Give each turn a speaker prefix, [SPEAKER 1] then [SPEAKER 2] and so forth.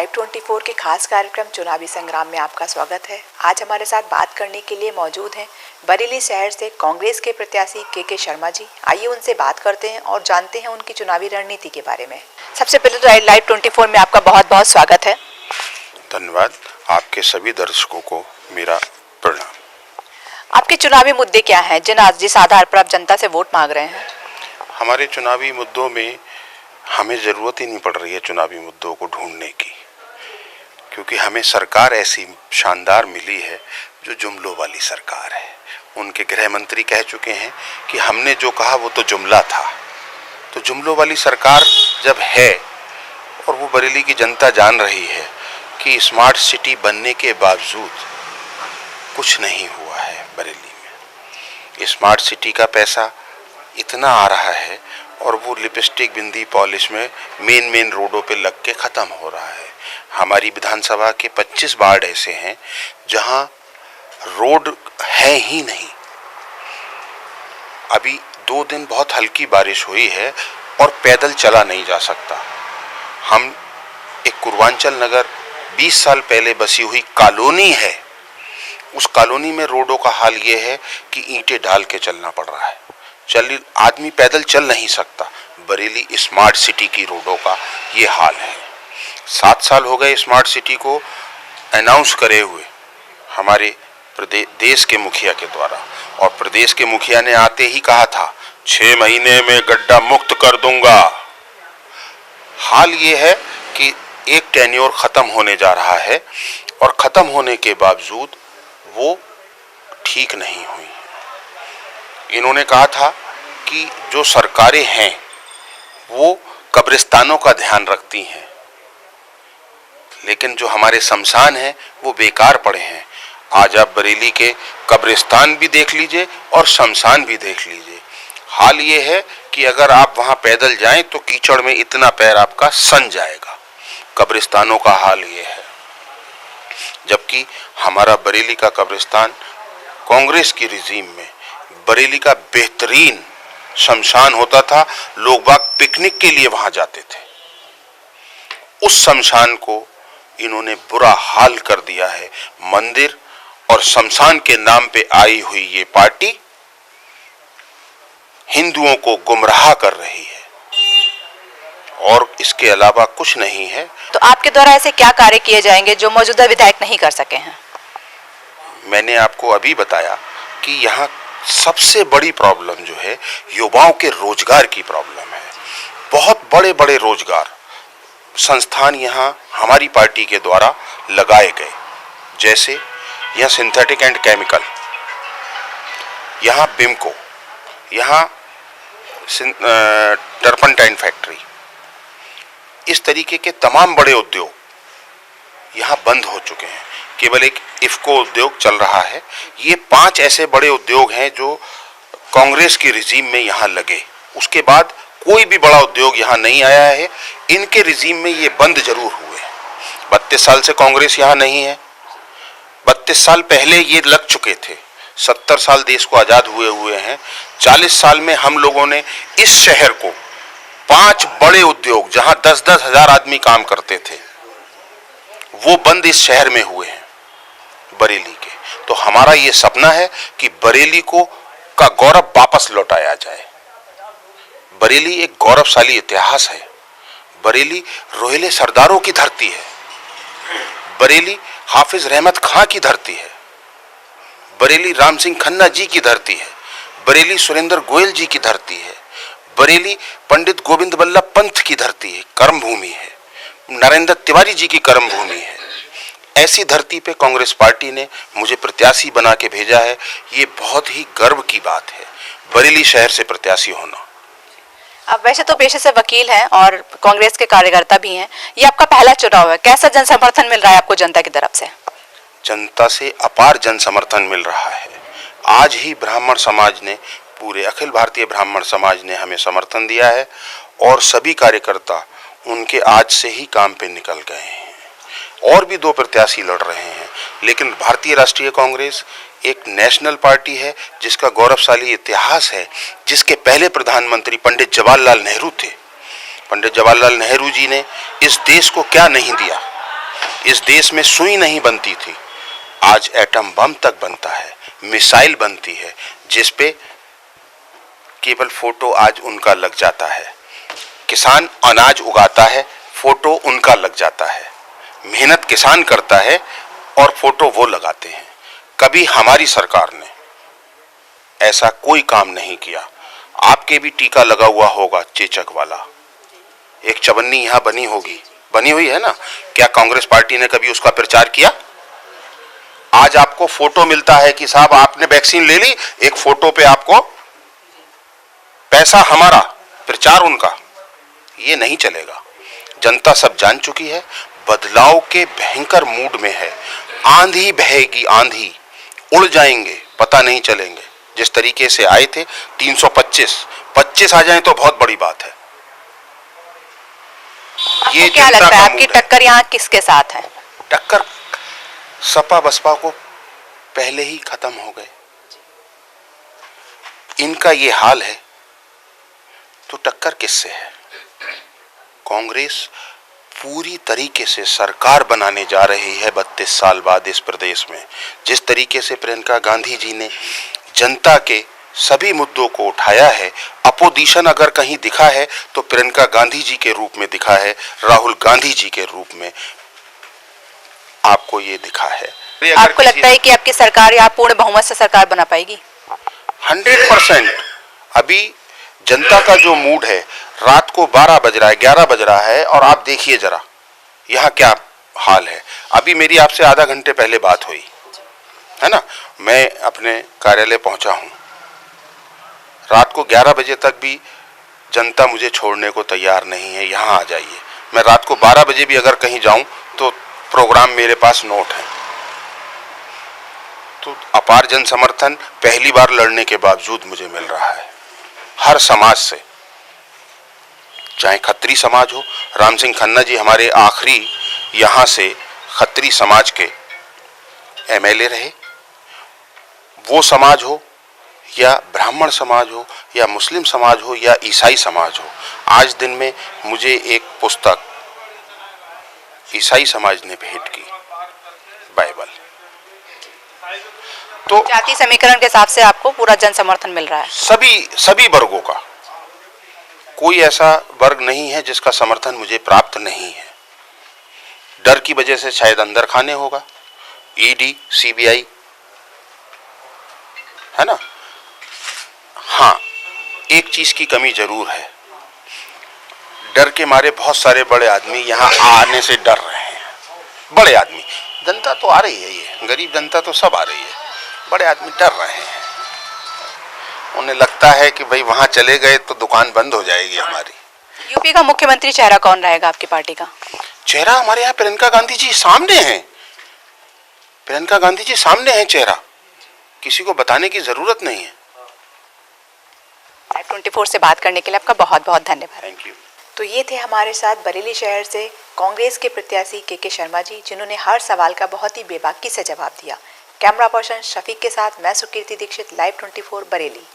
[SPEAKER 1] Live 24 के खास कार्यक्रम चुनावी संग्राम में आपका स्वागत है। आज हमारे साथ बात करने के लिए मौजूद हैं बरेली शहर से कांग्रेस के प्रत्याशी के शर्मा जी। आइए उनसे बात करते हैं और जानते हैं उनकी चुनावी रणनीति के बारे में। सबसे पहले तो लाइव 24 में आपका बहुत बहुत स्वागत है।
[SPEAKER 2] धन्यवाद। आपके सभी दर्शकों को मेरा प्रणाम।
[SPEAKER 1] आपके चुनावी मुद्दे क्या हैं जिस आधार पर आप जनता से वोट मांग रहे हैं?
[SPEAKER 2] हमारे चुनावी मुद्दों में हमें ज़रूरत ही नहीं पड़ रही है चुनावी मुद्दों को ढूंढने की, क्योंकि हमें सरकार ऐसी शानदार मिली है जो जुमलों वाली सरकार है। उनके गृह मंत्री कह चुके हैं कि हमने जो कहा वो तो जुमला था। तो जुमलों वाली सरकार जब है और वो बरेली की जनता जान रही है कि स्मार्ट सिटी बनने के बावजूद कुछ नहीं हुआ है बरेली में। स्मार्ट सिटी का पैसा इतना आ रहा है और वो लिपस्टिक बिंदी पॉलिश में मेन रोडों पे लग के ख़त्म हो रहा है। हमारी विधानसभा के 25 वार्ड ऐसे हैं जहां रोड है ही नहीं। अभी 2 दिन बहुत हल्की बारिश हुई है और पैदल चला नहीं जा सकता। हम एक पूर्वांचल नगर 20 साल पहले बसी हुई कॉलोनी है, उस कॉलोनी में रोडों का हाल ये है कि ईंटें डाल के चलना पड़ रहा है। आदमी पैदल चल नहीं सकता। बरेली स्मार्ट सिटी की रोडों का ये हाल है। 7 साल हो गए स्मार्ट सिटी को अनाउंस करे हुए हमारे देश के मुखिया के द्वारा, और प्रदेश के मुखिया ने आते ही कहा था 6 महीने में गड्ढा मुक्त कर दूंगा। हाल ये है कि एक टेन्योर खत्म होने जा रहा है और खत्म होने के बावजूद वो ठीक नहीं हुई। इन्होंने कहा था कि जो सरकारें हैं वो कब्रिस्तानों का ध्यान रखती हैं, लेकिन जो हमारे शमशान हैं वो बेकार पड़े हैं। आज आप बरेली के कब्रिस्तान भी देख लीजिए और शमशान भी देख लीजिए। हाल ये है कि अगर आप वहां पैदल जाएं तो कीचड़ में इतना पैर आपका सन जाएगा। कब्रिस्तानों का हाल ये है। जबकि हमारा बरेली का कब्रिस्तान कांग्रेस की रिजीम में बरेली का बेहतरीन शमशान होता था। लोग बाग पिकनिक के लिए वहां जाते थे। उस शमशान को इन्होंने बुरा हाल कर दिया है। मंदिर और शमशान के नाम पे आई हुई ये पार्टी हिंदुओं को गुमराह कर रही है और इसके अलावा कुछ नहीं है।
[SPEAKER 1] तो आपके द्वारा ऐसे क्या कार्य किए जाएंगे जो मौजूदा विधायक नहीं कर सके हैं?
[SPEAKER 2] मैंने आपको अभी बताया कि यहाँ सबसे बड़ी प्रॉब्लम जो है युवाओं के रोजगार की प्रॉब्लम है। बहुत बड़े बड़े रोजगार संस्थान यहाँ हमारी पार्टी के द्वारा लगाए गए, जैसे यहाँ सिंथेटिक एंड केमिकल, यहाँ बिमको, यहाँ टर्पंटाइन फैक्ट्री, इस तरीके के तमाम बड़े उद्योग यहाँ बंद हो चुके हैं। केवल एक इफ्को उद्योग चल रहा है। ये 5 ऐसे बड़े उद्योग हैं जो कांग्रेस की रिजीम में यहाँ लगे। उसके बाद कोई भी बड़ा उद्योग यहाँ नहीं आया है। इनके रिजीम में ये बंद जरूर हुए। 32 साल से कांग्रेस यहाँ नहीं है। 32 साल पहले ये लग चुके थे। 70 साल देश को आज़ाद हुए हैं। 40 साल में हम लोगों ने इस शहर को 5 बड़े उद्योग जहाँ 10-10 हजार आदमी काम करते थे वो बंद इस शहर में हुए हैं बरेली के। तो हमारा ये सपना है कि बरेली का गौरव वापस लौटाया जाए। बरेली एक गौरवशाली इतिहास है। बरेली रोहिले सरदारों की धरती है। बरेली हाफिज रहमत खां की धरती है। बरेली राम सिंह खन्ना जी की धरती है। बरेली सुरेंद्र गोयल जी की धरती है। बरेली पंडित गोविंद बल्लभ पंत की धरती है, कर्म भूमि है। नरेंद्र तिवारी जी की कर्म भूमि है। ऐसी धरती पे कांग्रेस पार्टी ने मुझे प्रत्याशी बना के भेजा है। ये बहुत ही गर्व की बात है बरेली शहर से प्रत्याशी होना।
[SPEAKER 1] आप वैसे तो पेशे से वकील हैं और कांग्रेस के कार्यकर्ता भी हैं। ये आपका पहला चुनाव है, कैसा जन समर्थन मिल रहा है आपको जनता की तरफ से?
[SPEAKER 2] जनता से अपार जन समर्थन मिल रहा है। आज ही ब्राह्मण समाज ने, पूरे अखिल भारतीय ब्राह्मण समाज ने हमें समर्थन दिया है और सभी कार्यकर्ता उनके आज से ही काम पे निकल गए हैं। और भी 2 प्रत्याशी लड़ रहे हैं, लेकिन भारतीय राष्ट्रीय कांग्रेस एक नेशनल पार्टी है जिसका गौरवशाली इतिहास है, जिसके पहले प्रधानमंत्री पंडित जवाहरलाल नेहरू थे। पंडित जवाहरलाल नेहरू जी ने इस देश को क्या नहीं दिया। इस देश में सुई नहीं बनती थी, आज एटम बम तक बनता है, मिसाइल बनती है, जिस पे केवल फोटो आज उनका लग जाता है। किसान अनाज उगाता है, फोटो उनका लग जाता है। मेहनत किसान करता है और फोटो वो लगाते हैं। कभी हमारी सरकार ने ऐसा कोई काम नहीं किया। आपके भी टीका लगा हुआ होगा चेचक वाला, एक चवन्नी यहां बनी होगी, बनी हुई है ना? क्या कांग्रेस पार्टी ने कभी उसका प्रचार किया? आज आपको फोटो मिलता है कि साहब आपने वैक्सीन ले ली, एक फोटो पे आपको पैसा हमारा, प्रचार उनका। ये नहीं चलेगा। जनता सब जान चुकी है, बदलाव के भयंकर मूड में है। आंधी बहेगी, आंधी, उड़ जाएंगे, पता नहीं चलेंगे। जिस तरीके से आए थे 325 आ जाए तो बहुत बड़ी बात है।
[SPEAKER 1] ये क्या लगता है आपकी टक्कर यहाँ किसके साथ है?
[SPEAKER 2] टक्कर सपा बसपा को पहले ही खत्म हो गए। इनका ये हाल है तो टक्कर किससे है? कांग्रेस पूरी तरीके से सरकार बनाने जा रही है 32 साल बाद इस प्रदेश में। जिस तरीके से प्रियंका गांधी जी ने जनता के सभी मुद्दों को उठाया है, अपोजिशन अगर कहीं दिखा है तो प्रियंका गांधी जी के रूप में दिखा है, राहुल गांधी जी के रूप में आपको ये दिखा है।
[SPEAKER 1] आपको लगता है कि आपकी सरकार यहाँ पूर्ण बहुमत से सरकार बना पाएगी?
[SPEAKER 2] 100%। अभी जनता का जो मूड है, रात को 12 बज रहा है, 11 बज रहा है, और आप देखिए जरा यहाँ क्या हाल है। अभी मेरी आपसे आधा घंटे पहले बात हुई है ना, मैं अपने कार्यालय पहुंचा हूं। रात को 11 बजे तक भी जनता मुझे छोड़ने को तैयार नहीं है, यहाँ आ जाइए। मैं रात को 12 बजे भी अगर कहीं जाऊं तो प्रोग्राम मेरे पास नोट है। तो अपार जन समर्थन पहली बार लड़ने के बावजूद मुझे मिल रहा है हर समाज से, चाहे खत्री समाज हो। राम सिंह खन्ना जी हमारे आखिरी यहाँ से खत्री समाज के एमएलए रहे। वो समाज हो या ब्राह्मण समाज हो या मुस्लिम समाज हो या ईसाई समाज हो, आज दिन में मुझे एक पुस्तक ईसाई समाज ने भेंट की, बाइबल। तो
[SPEAKER 1] जाति समीकरण के हिसाब से आपको पूरा जन समर्थन मिल रहा है?
[SPEAKER 2] सभी वर्गों का, कोई ऐसा वर्ग नहीं है जिसका समर्थन मुझे प्राप्त नहीं है। डर की वजह से शायद अंदर खाने होगा, ईडी, सीबीआई, है ना। हाँ, एक चीज की कमी जरूर है, डर के मारे बहुत सारे बड़े आदमी यहाँ आने से डर रहे हैं। बड़े आदमी, जनता तो आ रही है, ये गरीब जनता तो सब आ रही है, बड़े आदमी डर रहे हैं। उन्हें लगता है कि भाई वहां चले गए तो दुकान बंद हो जाएगी हमारी।
[SPEAKER 1] यूपी का मुख्यमंत्री चेहरा कौन रहेगा आपकी पार्टी का? चेहरा
[SPEAKER 2] हमारे यहाँ प्रियंका गांधी जी सामने हैं। प्रियंका गांधी जी सामने हैं चेहरा, किसी को बताने की जरूरत नहीं है।
[SPEAKER 1] लाइव 24 से बात करने के लिए आपका बहुत बहुत धन्यवाद।
[SPEAKER 2] Thank you.
[SPEAKER 1] तो ये थे हमारे साथ बरेली शहर से कांग्रेस के प्रत्याशी के शर्मा जी, जिन्होंने हर सवाल का बहुत ही बेबाकी से जवाब दिया। कैमरा पर्सन शफीक के साथ मैं सुकीर्ति दीक्षित, लाइव 24 बरेली।